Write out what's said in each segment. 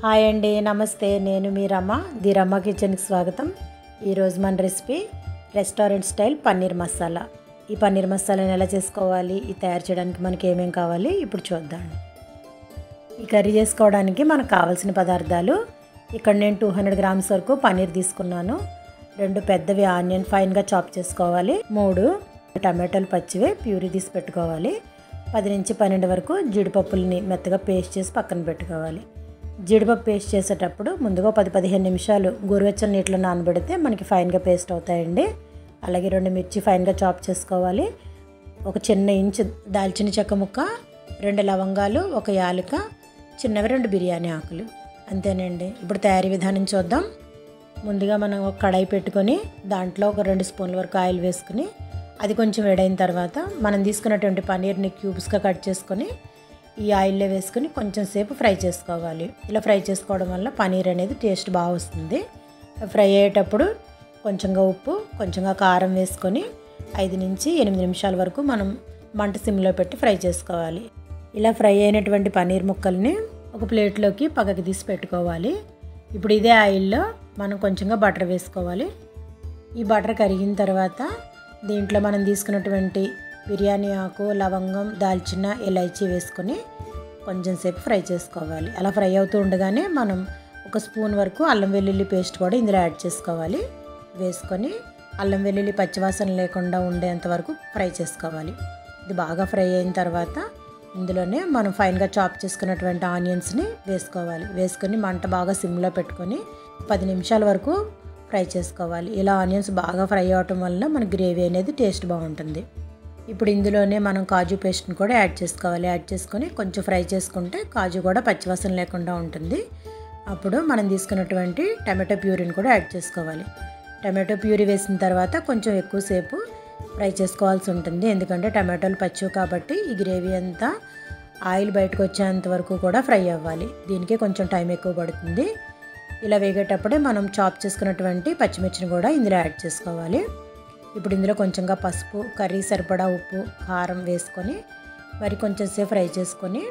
Hi అండి, నమస్తే. నేను మీ రమ, ది రమ కిచెన్కి స్వాగతం. ఈరోజు మన recipe restaurant style paneer masala. ఈ పన్నీర్ మసాలాని ఎలా చేసుకోవాలి, ఇది తయారు చేయడానికి మనకి ఏమేమి కావాలి ఇప్పుడు చూద్దాం. ఈ కర్రీ చేసుకోవడానికి మనకు కావాల్సిన పదార్థాలు ఇక్కడ నేను 200 గ్రామ్స్ వరకు పన్నీర్ తీసుకున్నాను. 2 పెద్దవి ఆనియన్ ఫైన్గా చాప్ చేసుకోవాలి. 3 టమాటాలు పచ్చివే ప్యూరీ తీసి పెట్టుకోవాలి. 10 నుంచి 12 వరకు జీడిపప్పుల్ని మెత్తగా పేస్ట్ చేసి పక్కన పెట్టుకోవాలి. జీడిపప్పు పేస్ట్ చేసేటప్పుడు ముందుగా 10-15 నిమిషాలు గోరువెచ్చని నీటిలో నానబెడితే మనకి ఫైన్గా పేస్ట్ అవుతాయండి. అలాగే 2 మిర్చి ఫైన్గా చాప్ చేసుకోవాలి. ఒక చిన్న ఇంచు దాల్చిన చెక్క ముక్క, 2 లవంగాలు, 1 యాలక, చిన్నవి 2 బిర్యానీ ఆకులు. అంతేనండి. ఇప్పుడు తయారీ విధానం చూద్దాం. ముందుగా మనం ఒక కడాయి పెట్టుకొని దాంట్లో ఒక 2 స్పూన్ల వరకు ఆయిల్ వేసుకుని అది కొంచెం వేడైన తర్వాత మనం తీసుకున్నటువంటి పన్నీర్ని క్యూబ్స్గా కట్ చేసుకొని ఈ ఆయిల్లో వేసుకొని కొంచెం సేపు ఫ్రై చేసుకోవాలి. ఇలా ఫ్రై చేసుకోవడం వల్ల పన్నీర్ అనేది టేస్ట్ బాగా వస్తుంది. ఫ్రై అయ్యేటప్పుడు కొంచెంగా ఉప్పు, కొంచెంగా కారం వేసుకొని 5 నుంచి 8 నిమిషాల వరకు మనం మంట సిమ్లో పెట్టి ఫ్రై చేసుకోవాలి. ఇలా ఫ్రై అయినటువంటి పన్నీర్ ముక్కల్ని ఒక ప్లేట్లోకి పక్కకి తీసి పెట్టుకోవాలి. ఇప్పుడు ఇదే ఆయిల్లో మనం కొంచెంగా బటర్ వేసుకోవాలి. ఈ బటర్ కరిగిన తర్వాత దీంట్లో మనం తీసుకున్నటువంటి బిర్యానీ ఆకు, లవంగం, దాల్చిన, ఇలైచీ వేసుకొని కొంచెం సేపు ఫ్రై చేసుకోవాలి. అలా ఫ్రై అవుతూ ఉండగానే మనం 1 స్పూన్ వరకు అల్లం వెల్లుల్లి పేస్ట్ కూడా ఇందులో యాడ్ చేసుకోవాలి. వేసుకొని అల్లం వెల్లుల్లి పచ్చివాసన లేకుండా ఉండేంత వరకు ఫ్రై చేసుకోవాలి. ఇది బాగా ఫ్రై అయిన తర్వాత ఇందులోనే మనం ఫైన్గా చాప్ చేసుకున్నటువంటి ఆనియన్స్ని వేసుకోవాలి. వేసుకొని మంట బాగా సిమ్లో పెట్టుకొని 10 నిమిషాల వరకు ఫ్రై చేసుకోవాలి. ఇలా ఆనియన్స్ బాగా ఫ్రై అవటం వల్ల మన గ్రేవీ అనేది టేస్ట్ బాగుంటుంది. ఇప్పుడు ఇందులోనే మనం కాజు పేస్ట్ని కూడా యాడ్ చేసుకోవాలి. యాడ్ చేసుకొని కొంచెం ఫ్రై చేసుకుంటే కాజు కూడా పచ్చివాసన లేకుండా ఉంటుంది. అప్పుడు మనం తీసుకున్నటువంటి టమాటో ప్యూరీని కూడా యాడ్ చేసుకోవాలి. టమాటో ప్యూరీ వేసిన తర్వాత కొంచెం ఎక్కువసేపు ఫ్రై చేసుకోవాల్సి ఉంటుంది. ఎందుకంటే టమాటోలు పచ్చివి కాబట్టి ఈ గ్రేవీ అంతా ఆయిల్ బయటకు వచ్చేంత వరకు కూడా ఫ్రై అవ్వాలి. దీనికి కొంచెం టైం ఎక్కువ పడుతుంది. ఇలా వేగేటప్పుడే మనం చాప్ చేసుకున్నటువంటి పచ్చిమిర్చిని కూడా ఇందులో యాడ్ చేసుకోవాలి. ఇప్పుడు ఇందులో కొంచెంగా పసుపు, కర్రీ సరిపడా ఉప్పు, కారం వేసుకొని మరి కొంచెం సేపు ఫ్రై చేసుకొని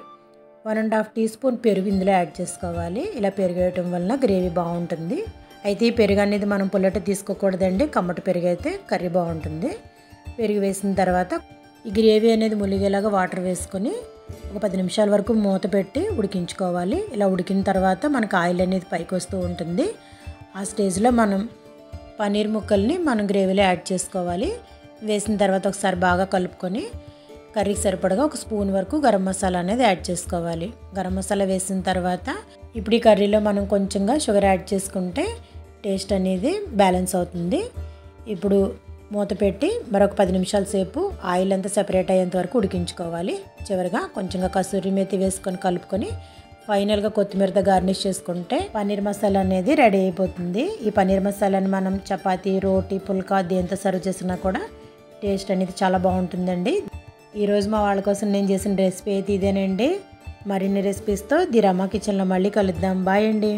1.5 టీ స్పూన్ పెరుగు ఇందులో యాడ్ చేసుకోవాలి. ఇలా పెరుగు వేయటం వలన గ్రేవీ బాగుంటుంది. అయితే ఈ పెరుగు అనేది మనం పుల్లట తీసుకోకూడదండి. కమ్మటి పెరుగు అయితే కర్రీ బాగుంటుంది. పెరుగు వేసిన తర్వాత ఈ గ్రేవీ అనేది ములిగేలాగా వాటర్ వేసుకొని ఒక 10 నిమిషాల వరకు మూత పెట్టి ఉడికించుకోవాలి. ఇలా ఉడికిన తర్వాత మనకు ఆయిల్ అనేది పైకి వస్తూ ఉంటుంది. ఆ స్టేజ్లో మనం పన్నీర్ ముక్కల్ని మనం గ్రేవీలో యాడ్ చేసుకోవాలి. వేసిన తర్వాత ఒకసారి బాగా కలుపుకొని కర్రీకి సరిపడగా 1 స్పూన్ వరకు గరం మసాలా అనేది యాడ్ చేసుకోవాలి. గరం మసాలా వేసిన తర్వాత ఇప్పుడు ఈ కర్రీలో మనం కొంచెంగా షుగర్ యాడ్ చేసుకుంటే టేస్ట్ అనేది బ్యాలెన్స్ అవుతుంది. ఇప్పుడు మూత పెట్టి మరొక 10 నిమిషాల సేపు ఆయిల్ అంతా సెపరేట్ అయ్యేంత వరకు ఉడికించుకోవాలి. చివరిగా కొంచెంగా కసూరి మేతి వేసుకొని కలుపుకొని ఫైనల్గా కొత్తిమీరతో గార్నిష్ చేసుకుంటే పన్నీర్ మసాలా అనేది రెడీ అయిపోతుంది. ఈ పన్నీర్ మసాలాని మనం చపాతీ, రోటీ, పుల్కా దేంతో సర్వ్ చేసినా కూడా టేస్ట్ అనేది చాలా బాగుంటుందండి. ఈరోజు మా వాళ్ళ కోసం నేను చేసిన రెసిపీ అయితే ఇదేనండి. మరిన్ని రెసిపీస్తో ది రమ కిచెన్లో మళ్ళీ కలుద్దాం. బాయ్ అండి.